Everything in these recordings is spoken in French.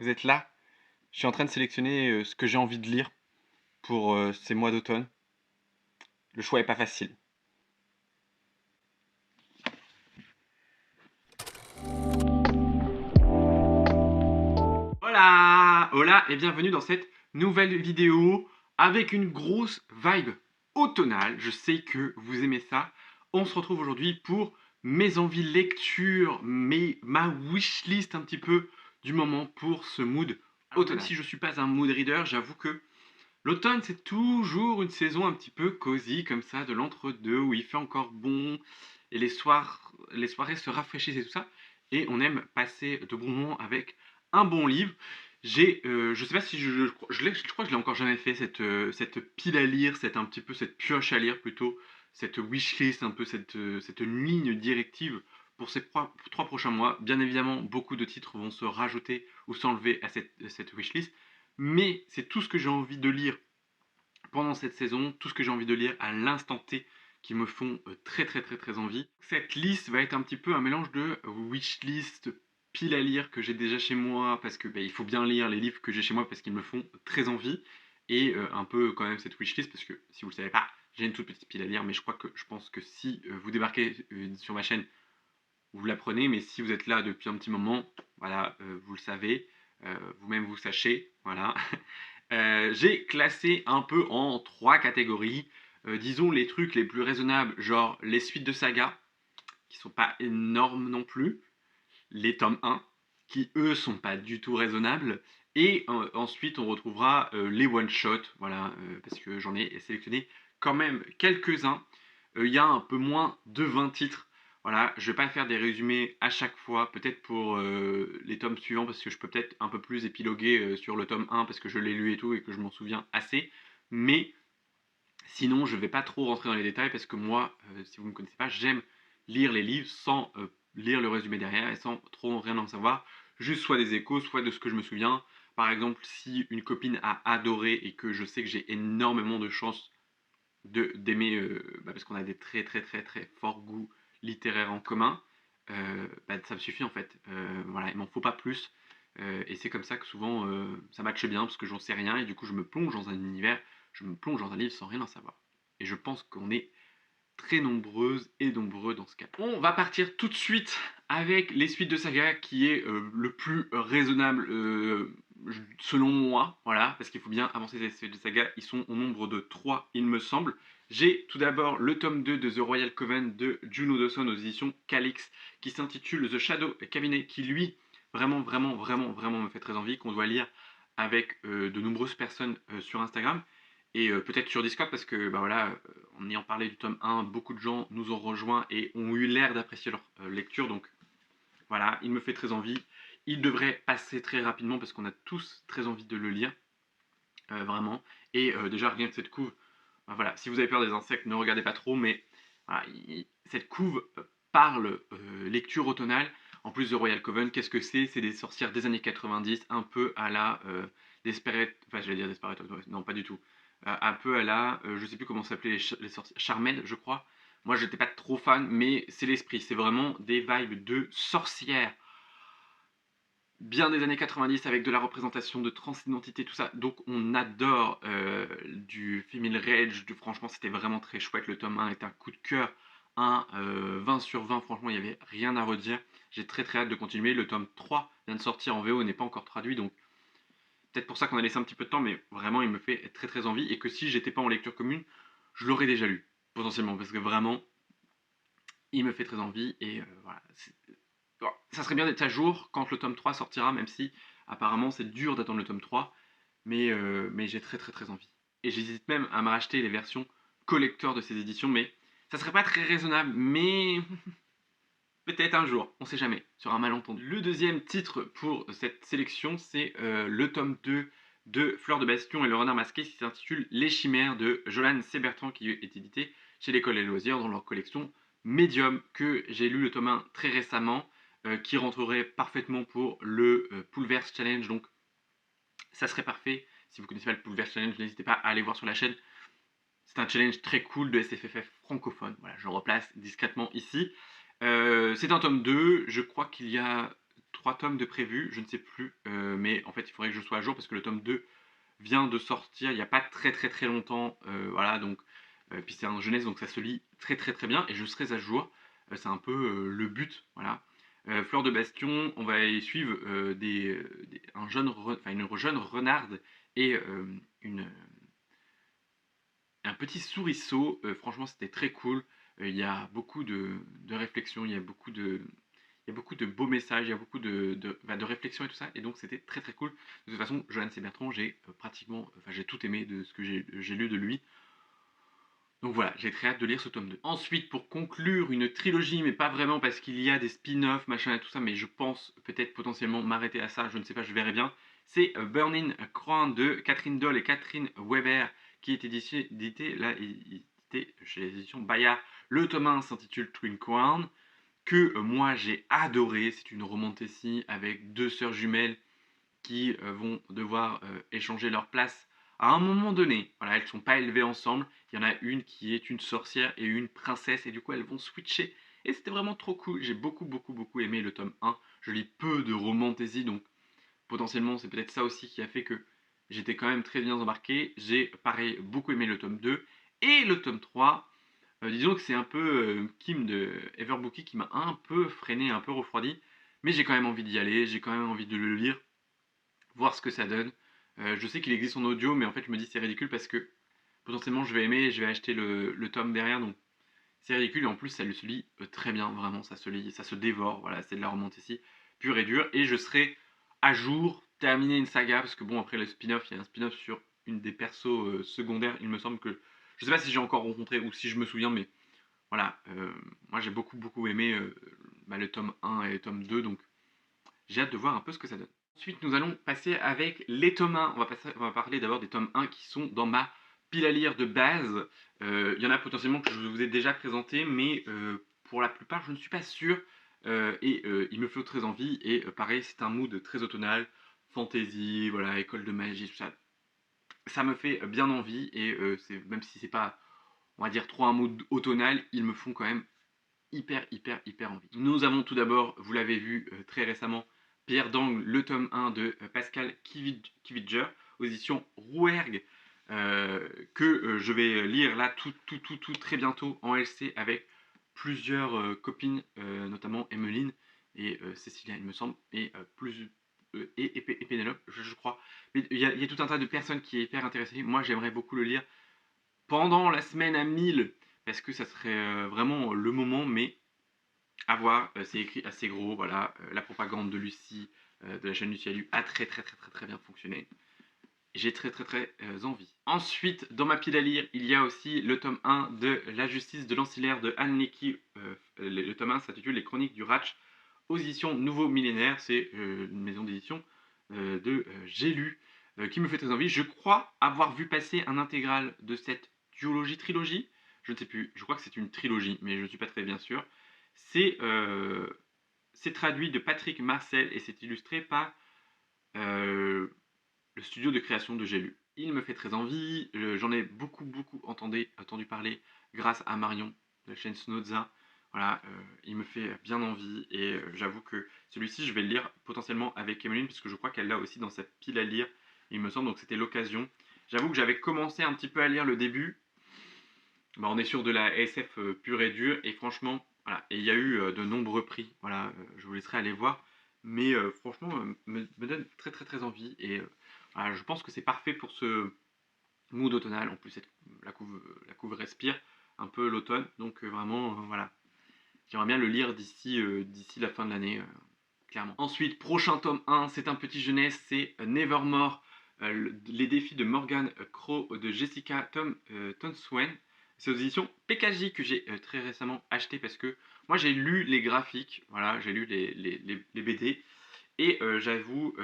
Vous êtes là? Je suis en train de sélectionner ce que j'ai envie de lire pour ces mois d'automne. Le choix est pas facile. Hola! Hola et bienvenue dans cette nouvelle vidéo avec une grosse vibe automnale. Je sais que vous aimez ça. On se retrouve aujourd'hui pour mes envies lecture, ma wishlist un petit peu du moment pour ce mood automnal. Même si je suis pas un mood reader, j'avoue que l'automne, c'est toujours une saison un petit peu cosy, comme ça, de l'entre-deux, où il fait encore bon, et les soirées se rafraîchissent et tout ça, et on aime passer de bons moments avec un bon livre. Je sais pas si je crois que je l'ai encore jamais fait, cette pile à lire, cette pioche à lire plutôt, cette wishlist, un peu cette ligne directive pour ces trois prochains mois. Bien évidemment, beaucoup de titres vont se rajouter ou s'enlever à cette wishlist, mais c'est tout ce que j'ai envie de lire pendant cette saison, tout ce que j'ai envie de lire à l'instant T qui me font très très très très envie. Cette liste va être un petit peu un mélange de wishlist, pile à lire que j'ai déjà chez moi parce que il faut bien lire les livres que j'ai chez moi parce qu'ils me font très envie, et un peu quand même cette wishlist parce que si vous le savez pas, j'ai une toute petite pile à lire, mais je pense que si vous débarquez sur ma chaîne, vous la prenez, mais si vous êtes là depuis un petit moment, voilà, vous le savez, vous-même vous sachez, voilà. J'ai classé un peu en trois catégories. Disons les trucs les plus raisonnables, genre les suites de saga, qui sont pas énormes non plus, les tomes 1, qui eux sont pas du tout raisonnables, et ensuite on retrouvera les one-shots, voilà, parce que j'en ai sélectionné quand même quelques-uns. Il y a un peu moins de 20 titres. Voilà, je vais pas faire des résumés à chaque fois, peut-être pour les tomes suivants, parce que je peux peut-être un peu plus épiloguer sur le tome 1, parce que je l'ai lu et tout, et que je m'en souviens assez. Mais sinon, je ne vais pas trop rentrer dans les détails, parce que moi, si vous ne me connaissez pas, j'aime lire les livres sans lire le résumé derrière, et sans trop rien en savoir. Juste soit des échos, soit de ce que je me souviens. Par exemple, si une copine a adoré, et que je sais que j'ai énormément de chance d'aimer, parce qu'on a des très très très très forts goûts littéraires en commun, ça me suffit en fait. Voilà, il m'en faut pas plus. Et c'est comme ça que souvent ça matche bien parce que j'en sais rien et du coup je me plonge dans un univers, je me plonge dans un livre sans rien en savoir. Et je pense qu'on est très nombreuses et nombreux dans ce cas. On va partir tout de suite avec les suites de saga qui est le plus raisonnable selon moi, voilà, parce qu'il faut bien avancer ces suites de saga, ils sont au nombre de 3 il me semble. J'ai tout d'abord le tome 2 de The Royal Coven de Juno Dawson aux éditions Calix qui s'intitule The Shadow Cabinet, qui lui vraiment vraiment vraiment vraiment me fait très envie, qu'on doit lire avec de nombreuses personnes sur Instagram et peut-être sur Discord parce que bah voilà, en ayant parlé du tome 1, beaucoup de gens nous ont rejoints et ont eu l'air d'apprécier leur lecture, donc voilà, il me fait très envie. Il devrait passer très rapidement parce qu'on a tous très envie de le lire, vraiment. Et déjà, rien que cette couve, voilà, si vous avez peur des insectes, ne regardez pas trop, mais voilà, cette couve parle lecture automnale. En plus de Royal Coven, qu'est-ce que c'est? C'est des sorcières des années 90, un peu à la Desperate, enfin j'allais dire Desperate Housewives, non pas du tout. Un peu à la, je sais plus comment s'appelait les sorcières, Charmed je crois. Moi j'étais pas trop fan, mais c'est l'esprit, c'est vraiment des vibes de sorcières bien des années 90 avec de la représentation de transidentité, tout ça. Donc on adore du Female Rage, franchement c'était vraiment très chouette. Le tome 1 est un coup de cœur, un 20 sur 20, franchement il n'y avait rien à redire. J'ai très très hâte de continuer. Le tome 3 vient de sortir en VO, n'est pas encore traduit, donc peut-être pour ça qu'on a laissé un petit peu de temps, mais vraiment il me fait très très envie. Et que si j'étais pas en lecture commune, je l'aurais déjà lu, potentiellement, parce que vraiment il me fait très envie. Et voilà, bon, ça serait bien d'être à jour quand le tome 3 sortira, même si apparemment c'est dur d'attendre le tome 3, mais j'ai très très très envie. Et j'hésite même à me racheter les versions collector de ces éditions, mais ça serait pas très raisonnable, mais peut-être un jour, on sait jamais, sur un malentendu. Le deuxième titre pour cette sélection, c'est le tome 2 de Fleur de Bastion et le Renard Masqué, qui s'intitule Les Chimères de Jolan C. Bertrand, qui est édité chez l'École des Loisirs dans leur collection Medium, que j'ai lu le tome 1 très récemment, qui rentrerait parfaitement pour le Poolverse Challenge, donc ça serait parfait. Si vous connaissez pas le Poolverse Challenge, n'hésitez pas à aller voir sur la chaîne. C'est un challenge très cool de SFFF francophone. Voilà, je le replace discrètement ici. C'est un tome 2. Je crois qu'il y a 3 tomes de prévus, je ne sais plus, mais en fait, il faudrait que je sois à jour parce que le tome 2 vient de sortir il n'y a pas très longtemps, voilà, donc puis c'est un jeunesse, donc ça se lit très bien et je serai à jour. C'est un peu, le but, voilà. Fleur de Bastion, on va y suivre, un jeune une jeune renarde et une, un petit souriceau. Franchement, c'était très cool. Il y a beaucoup de réflexion, il y a beaucoup de beaux messages, il y a beaucoup de réflexion et tout ça, et donc c'était très cool. De toute façon, Johannes et Bertrand, j'ai tout aimé de ce que j'ai lu de lui. Donc voilà, j'ai très hâte de lire ce tome 2. Ensuite, pour conclure une trilogie, mais pas vraiment parce qu'il y a des spin-offs, machin et tout ça, mais je pense peut-être potentiellement m'arrêter à ça, je ne sais pas, je verrai bien. C'est Burning Crown de Catherine Doll et Catherine Weber, qui est édité chez les éditions Bayard. Le tome 1 s'intitule Twin Crown, que moi j'ai adoré. C'est une romantasy avec deux sœurs jumelles qui vont devoir échanger leur place à un moment donné. Voilà, elles ne sont pas élevées ensemble. Il y en a une qui est une sorcière et une princesse, et du coup elles vont switcher. Et c'était vraiment trop cool. J'ai beaucoup aimé le tome 1. Je lis peu de romantasy, donc potentiellement c'est peut-être ça aussi qui a fait que j'étais quand même très bien embarqué. J'ai pareil beaucoup aimé le tome 2 et le tome 3. Disons que c'est un peu Kim de Everbooky qui m'a un peu freiné, un peu refroidi. Mais j'ai quand même envie d'y aller, j'ai quand même envie de le lire, voir ce que ça donne. Je sais qu'il existe en audio, mais en fait je me dis c'est ridicule parce que potentiellement je vais aimer et je vais acheter le tome derrière, donc c'est ridicule. Et en plus ça se lit très bien, vraiment, ça se lit, ça se dévore. Voilà, c'est de la romantasy pure et dure. Et je serai à jour, terminer une saga, parce que bon, après le spin-off, il y a un spin-off sur une des persos secondaires. Il me semble que, je sais pas si j'ai encore rencontré ou si je me souviens, mais voilà, moi j'ai beaucoup aimé le tome 1 et le tome 2, donc j'ai hâte de voir un peu ce que ça donne. Ensuite, nous allons passer avec les tomes 1. On va parler d'abord des tomes 1 qui sont dans ma pile à lire de base. Il y en a potentiellement que je vous ai déjà présenté, mais pour la plupart, je ne suis pas sûr. Il me fait très envie. Et pareil, c'est un mood très automnal, fantasy, voilà, école de magie, tout ça. Ça me fait bien envie. Et même si c'est pas, on va dire, trop un mood automnal, ils me font quand même hyper envie. Nous avons tout d'abord, vous l'avez vu très récemment, Pierre d'Angle, le tome 1 de Pascal Kivitger, aux éditions Rouergue, que je vais lire là tout très bientôt en LC avec plusieurs copines, notamment Emmeline et Cécilia, il me semble, et et Pénélope, je crois. Mais il y a tout un tas de personnes qui est hyper intéressées. Moi, j'aimerais beaucoup le lire pendant la semaine à 1000 parce que ça serait vraiment le moment, mais à voir. C'est écrit assez gros, voilà. La propagande de Lucie, de la chaîne Lucie Alu, a très bien fonctionné. J'ai très envie. Ensuite, dans ma pile à lire, il y a aussi le tome 1 de La justice de l'ancillaire de Anne Lecky. Le tome 1 s'intitule Les chroniques du Ratch, aux éditions Nouveau Millénaire. C'est une maison d'édition de J'ai lu, qui me fait très envie. Je crois avoir vu passer un intégral de cette trilogie. Je ne sais plus, je crois que c'est une trilogie, mais je ne suis pas très bien sûr. C'est traduit de Patrick Marcel et c'est illustré par euh, le studio de création de J'ai lu. Il me fait très envie, j'en ai beaucoup entendu parler grâce à Marion de la chaîne Snowza. Voilà, il me fait bien envie et j'avoue que celui-ci je vais le lire potentiellement avec Emeline puisque je crois qu'elle l'a aussi dans sa pile à lire, il me semble, donc c'était l'occasion. J'avoue que j'avais commencé un petit peu à lire le début. On est sur de la SF pure et dure et franchement, voilà, et il y a eu de nombreux prix, voilà, je vous laisserai aller voir, mais franchement, me donne très envie et voilà, je pense que c'est parfait pour ce mood automnal. En plus, la couve respire un peu l'automne, donc vraiment, voilà, j'aimerais bien le lire d'ici la fin de l'année, clairement. Ensuite, prochain tome 1, c'est un petit jeunesse, c'est Nevermore, les défis de Morgan Crow de Jessica Tonswen. C'est aux éditions PKJ que j'ai très récemment acheté parce que moi j'ai lu les graphiques, voilà, j'ai lu les BD et j'avoue,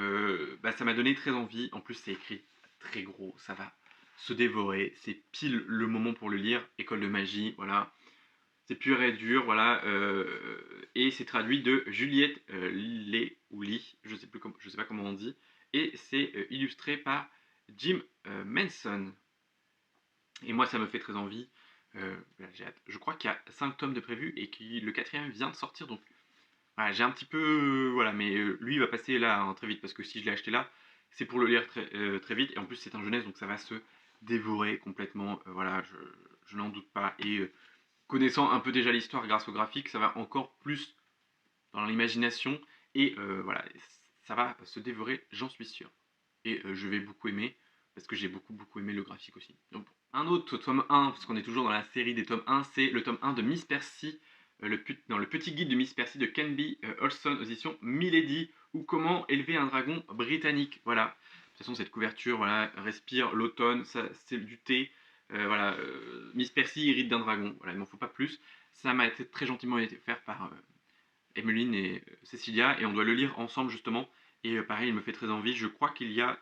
ça m'a donné très envie. En plus, c'est écrit très gros, ça va se dévorer. C'est pile le moment pour le lire. École de magie, voilà. C'est pur et dur, voilà. Et c'est traduit de Juliette Lé ou Lee, je sais pas comment on dit. Et c'est illustré par Jim Manson. Et moi, ça me fait très envie. J'ai hâte. Je crois qu'il y a 5 tomes de prévus et que le quatrième vient de sortir, donc voilà, j'ai un petit peu, voilà, mais lui, il va passer là, hein, très vite parce que si je l'ai acheté là, c'est pour le lire très vite et en plus, c'est un jeunesse, donc ça va se dévorer complètement, voilà, je n'en doute pas et connaissant un peu déjà l'histoire grâce au graphique, ça va encore plus dans l'imagination et voilà, ça va se dévorer, j'en suis sûr et je vais beaucoup aimer parce que j'ai beaucoup aimé le graphique aussi. Donc, un autre tome 1, parce qu'on est toujours dans la série des tomes 1, c'est le tome 1 de Miss Percy, dans le petit guide de Miss Percy de Canby Olson aux éditions Milady, ou comment élever un dragon britannique. Voilà. De toute façon, cette couverture, voilà, respire l'automne, c'est du thé. Voilà, Miss Percy hérite d'un dragon. Voilà, il m'en faut pas plus. Ça m'a été très gentiment été fait par Emmeline et Cecilia, et on doit le lire ensemble justement. Et pareil, il me fait très envie. Je crois qu'il y a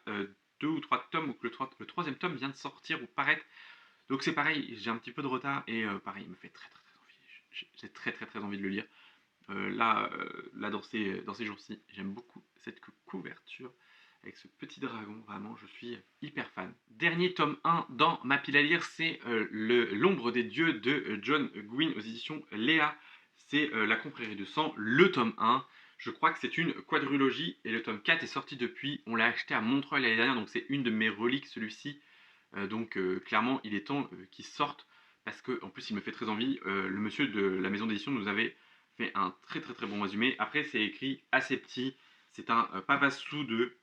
2 ou 3 tomes, ou que le troisième tome vient de sortir ou paraître. Donc c'est pareil, j'ai un petit peu de retard, et pareil, il me fait très envie. J'ai très envie de le lire. Là dans ces jours-ci, j'aime beaucoup cette couverture avec ce petit dragon, vraiment, je suis hyper fan. Dernier tome 1 dans ma pile à lire, c'est L'ombre des dieux de John Gwynne aux éditions Léa. C'est La confrérie de sang, le tome 1. Je crois que c'est une quadrilogie et le tome 4 est sorti depuis. On l'a acheté à Montreuil l'année dernière, donc c'est une de mes reliques celui-ci. Donc clairement, il est temps qu'il sorte parce que en plus il me fait très envie. Le monsieur de la maison d'édition nous avait fait un très bon résumé. Après, c'est écrit assez petit. C'est un pavassou de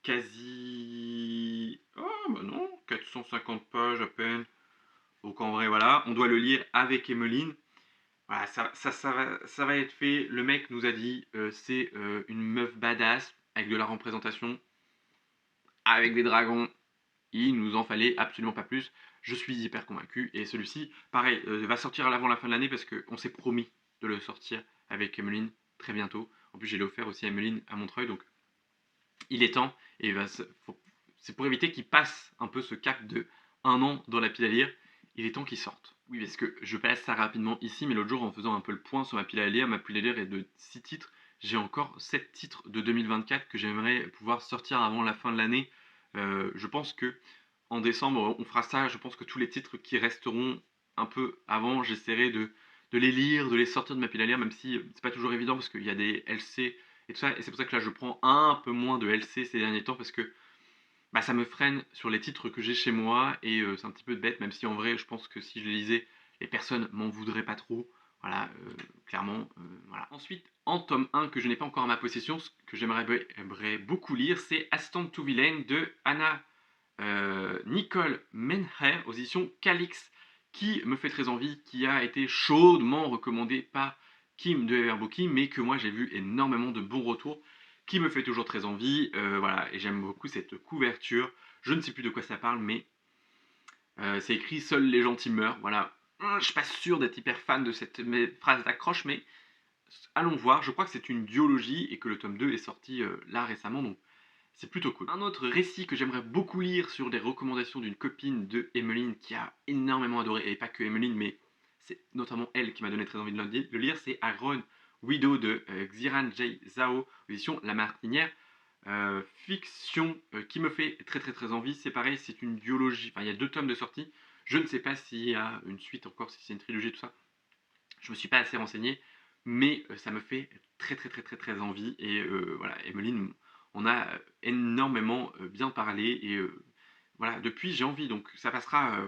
quasi. Oh, bah non, 450 pages à peine. Donc en vrai, voilà, on doit le lire avec Emmeline. Voilà, ça va être fait. Le mec nous a dit c'est une meuf badass avec de la représentation, avec des dragons. Il nous en fallait absolument pas plus. Je suis hyper convaincu. Et celui-ci, pareil, va sortir avant la fin de l'année parce qu'on s'est promis de le sortir avec Emmeline très bientôt. En plus, j'ai offert aussi à Emmeline à Montreuil, donc il est temps. Et c'est pour éviter qu'il passe un peu ce cap de 1 an dans la pile à lire. Il est temps qu'il sorte. Oui, parce que je passe ça rapidement ici, mais l'autre jour, en faisant un peu le point sur ma pile à lire est de 6 titres. J'ai encore 7 titres de 2024 que j'aimerais pouvoir sortir avant la fin de l'année. Je pense que en décembre, on fera ça. Je pense que tous les titres qui resteront un peu avant, j'essaierai de les lire, de les sortir de ma pile à lire, même si c'est pas toujours évident parce qu'il y a des LC et tout ça. Et c'est pour ça que là, je prends un peu moins de LC ces derniers temps parce que bah, ça me freine sur les titres que j'ai chez moi et c'est un petit peu bête, même si en vrai, je pense que si je les lisais, les personnes m'en voudraient pas trop. Voilà, clairement. Voilà. Ensuite, en tome 1 que je n'ai pas encore en ma possession, ce que j'aimerais beaucoup lire, c'est Assistant to Villain de Anna Nicole Menher aux éditions Calix, qui me fait très envie, qui a été chaudement recommandé par Kim de Everbooky, mais que moi j'ai vu énormément de bons retours, qui me fait toujours très envie. Voilà, et j'aime beaucoup cette couverture. Je ne sais plus de quoi ça parle, mais c'est écrit Seuls les gentils meurent. Voilà, je suis pas sûr d'être hyper fan de cette phrase d'accroche, mais allons voir. Je crois que c'est une duologie et que le tome 2 est sorti là récemment, donc c'est plutôt cool. Un autre récit que j'aimerais beaucoup lire sur des recommandations d'une copine de Emmeline qui a énormément adoré, et pas que Emmeline, mais c'est notamment elle qui m'a donné très envie de le lire, c'est Iron Widow de Xiran J. Zhao, édition La Martinière. Fiction qui me fait très envie. C'est pareil, c'est une duologie. Enfin, il y a 2 tomes de sortie. Je ne sais pas s'il y a une suite encore, si c'est une trilogie, tout ça. Je me suis pas assez renseigné, mais ça me fait très envie. Et voilà, Emmeline on a énormément bien parlé. Et voilà, depuis j'ai envie. Donc ça passera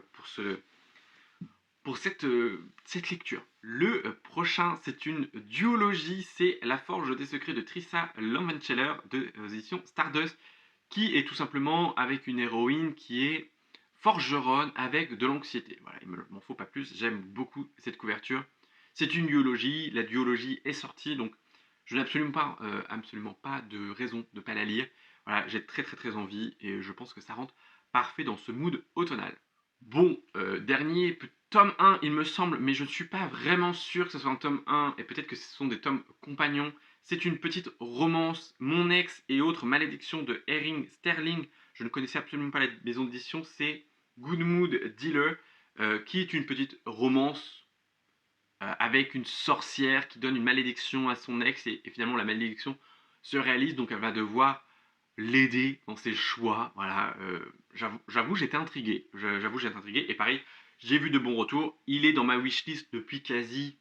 pour cette lecture. Le prochain, c'est une duologie, c'est La Forge des Secrets de Trissa Lanvencheller de éditions Stardust, qui est tout simplement avec une héroïne qui est forgeronne avec de l'anxiété. Voilà, il m'en faut pas plus, j'aime beaucoup cette couverture. C'est une duologie, la duologie est sortie, donc je n'ai absolument pas de raison de ne pas la lire. Voilà, j'ai très envie et je pense que ça rentre parfait dans ce mood automnal. Bon, dernier tome 1, il me semble, mais je ne suis pas vraiment sûr que ce soit un tome 1, et peut-être que ce sont des tomes compagnons. C'est une petite romance, Mon ex et autres malédictions de Herring Sterling. Je ne connaissais absolument pas la maison d'édition, c'est Good Mood Dealer, qui est une petite romance avec une sorcière qui donne une malédiction à son ex, et finalement la malédiction se réalise, donc elle va devoir l'aider dans ses choix. Voilà, j'avoue, j'étais intrigué. Et pareil, j'ai vu de bons retours. Il est dans ma wishlist depuis quasi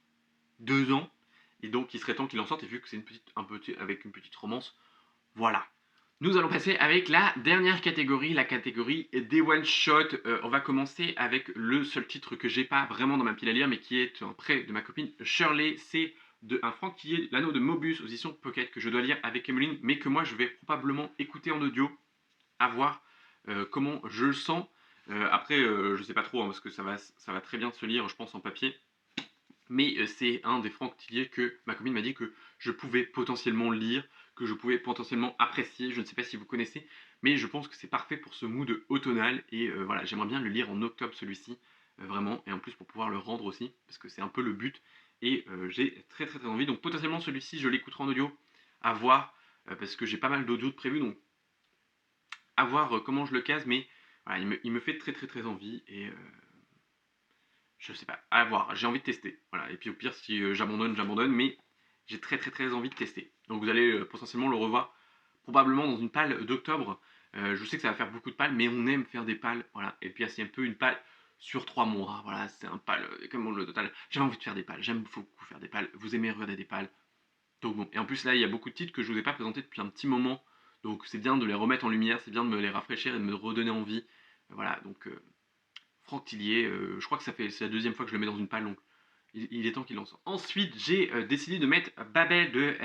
2 ans. Et donc il serait temps qu'il en sorte, et vu que c'est avec une petite romance, voilà. Nous allons passer avec la dernière catégorie, la catégorie des one-shot. On va commencer avec le seul titre que j'ai pas vraiment dans ma pile à lire, mais qui est un prêt de ma copine Shirley. C'est de un franc qui est l'anneau de Mobius aux éditions Pocket que je dois lire avec Emeline, mais que moi je vais probablement écouter en audio, à voir comment je le sens. Après, je sais pas trop, hein, parce que ça va très bien se lire, je pense, en papier. Mais c'est un des franctiliers que ma copine m'a dit que je pouvais potentiellement lire, que je pouvais potentiellement apprécier. Je ne sais pas si vous connaissez, mais je pense que c'est parfait pour ce mood automnal. Et voilà, j'aimerais bien le lire en octobre celui-ci, vraiment. Et en plus pour pouvoir le rendre aussi, parce que c'est un peu le but. Et j'ai très très très envie. Donc potentiellement celui-ci, je l'écouterai en audio, à voir, parce que j'ai pas mal d'audio de prévu. Donc à voir comment je le case, mais voilà, il me fait très très très envie. Et je sais pas, à voir, j'ai envie de tester. Voilà. Et puis au pire, si j'abandonne, mais j'ai très très très envie de tester. Donc vous allez potentiellement le revoir probablement dans une palle d'octobre. Je sais que ça va faire beaucoup de pales, mais on aime faire des pales. Voilà. Et puis c'est un peu une palle sur 3 mois. Voilà, c'est un pal, comme le total. J'ai envie de faire des pales, j'aime beaucoup faire des pales. Vous aimez regarder des pales. Donc bon. Et en plus là, il y a beaucoup de titres que je ne vous ai pas présentés depuis un petit moment. Donc c'est bien de les remettre en lumière, c'est bien de me les rafraîchir et de me redonner envie. Voilà, donc Franck Tillier, je crois que c'est la deuxième fois que je le mets dans une palle, donc il est temps qu'il en sorte. Ensuite, j'ai décidé de mettre Babel de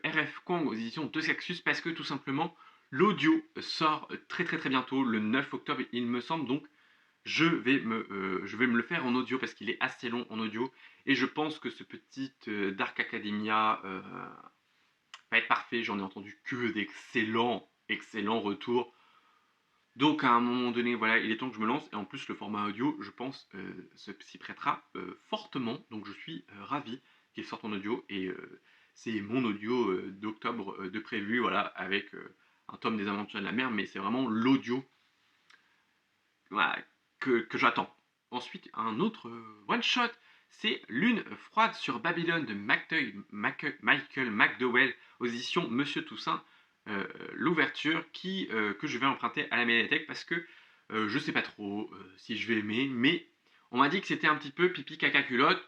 RF Kwang aux éditions de Saxus parce que tout simplement, l'audio sort très très très bientôt, le 9 octobre, il me semble, donc je vais me le faire en audio parce qu'il est assez long en audio et je pense que ce petit Dark Academia va être parfait. J'en ai entendu que d'excellents retours. Donc à un moment donné, voilà, il est temps que je me lance. Et en plus, le format audio, je pense, s'y prêtera fortement. Donc je suis ravi qu'il sorte en audio. Et c'est mon audio d'octobre de prévu, voilà, avec un tome des Aventures de la mer. Mais c'est vraiment l'audio, voilà, que j'attends. Ensuite, un autre one-shot, c'est Lune froide sur Babylone de Michael McDowell aux éditions Monsieur Toussaint. L'ouverture que je vais emprunter à la médiathèque parce que je sais pas trop si je vais aimer, mais on m'a dit que c'était un petit peu pipi caca culotte,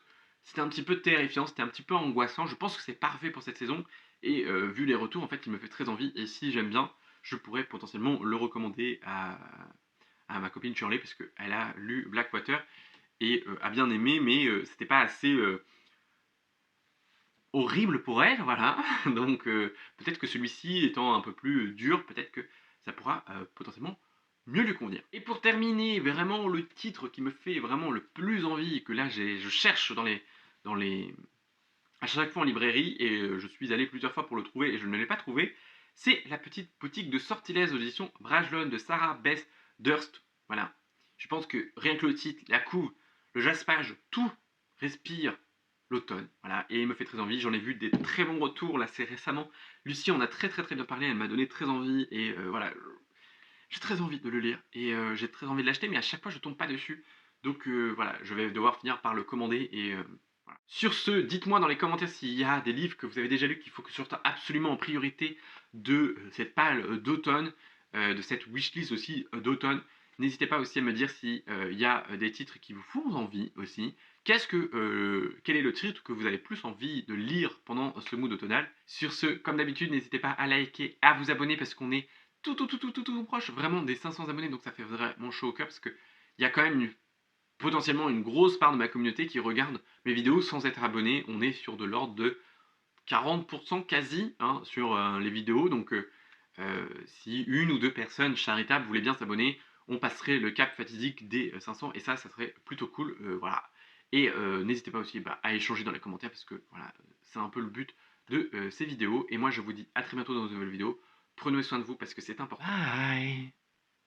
c'était un petit peu terrifiant, c'était un petit peu angoissant. Je pense que c'est parfait pour cette saison et vu les retours, en fait, il me fait très envie. Et si j'aime bien, je pourrais potentiellement le recommander à ma copine Shirley parce qu'elle a lu Blackwater et a bien aimé, mais c'était pas assez horrible pour elle, voilà. Donc peut-être que celui-ci étant un peu plus dur, peut-être que ça pourra potentiellement mieux lui convenir. Et pour terminer, vraiment le titre qui me fait vraiment le plus envie, que là je cherche dans les, à chaque fois en librairie, et je suis allé plusieurs fois pour le trouver et je ne l'ai pas trouvé, c'est La petite boutique de sortilèges aux éditions Brajlon de Sarah Beth Durst. Voilà. Je pense que rien que le titre, la couve, le jaspage, tout respire l'automne. Voilà. Et il me fait très envie. J'en ai vu des très bons retours là, c'est récemment. Lucie en a très très très bien parlé. Elle m'a donné très envie. Et voilà. J'ai très envie de le lire. Et j'ai très envie de l'acheter. Mais à chaque fois, je tombe pas dessus. Donc voilà. Je vais devoir finir par le commander. Et voilà. Sur ce, dites-moi dans les commentaires s'il y a des livres que vous avez déjà lus qu'il faut que sortent absolument en priorité de cette palle d'automne, de cette wishlist aussi d'automne. N'hésitez pas aussi à me dire s'il y a des titres qui vous font envie aussi. Quel est le titre que vous avez plus envie de lire pendant ce mood automnal? Sur ce, comme d'habitude, n'hésitez pas à liker, à vous abonner parce qu'on est tout proche vraiment des 500 abonnés, donc ça fait vraiment chaud au cœur parce qu'il y a quand même potentiellement une grosse part de ma communauté qui regarde mes vidéos sans être abonné. On est sur de l'ordre de 40% quasi hein, sur les vidéos. Donc si une ou deux personnes charitables voulaient bien s'abonner, on passerait le cap fatidique des 500 et ça serait plutôt cool. Voilà. Et n'hésitez pas aussi à échanger dans les commentaires parce que voilà, c'est un peu le but de ces vidéos. Et moi je vous dis à très bientôt dans une nouvelle vidéo. Prenez soin de vous parce que c'est important. Bye.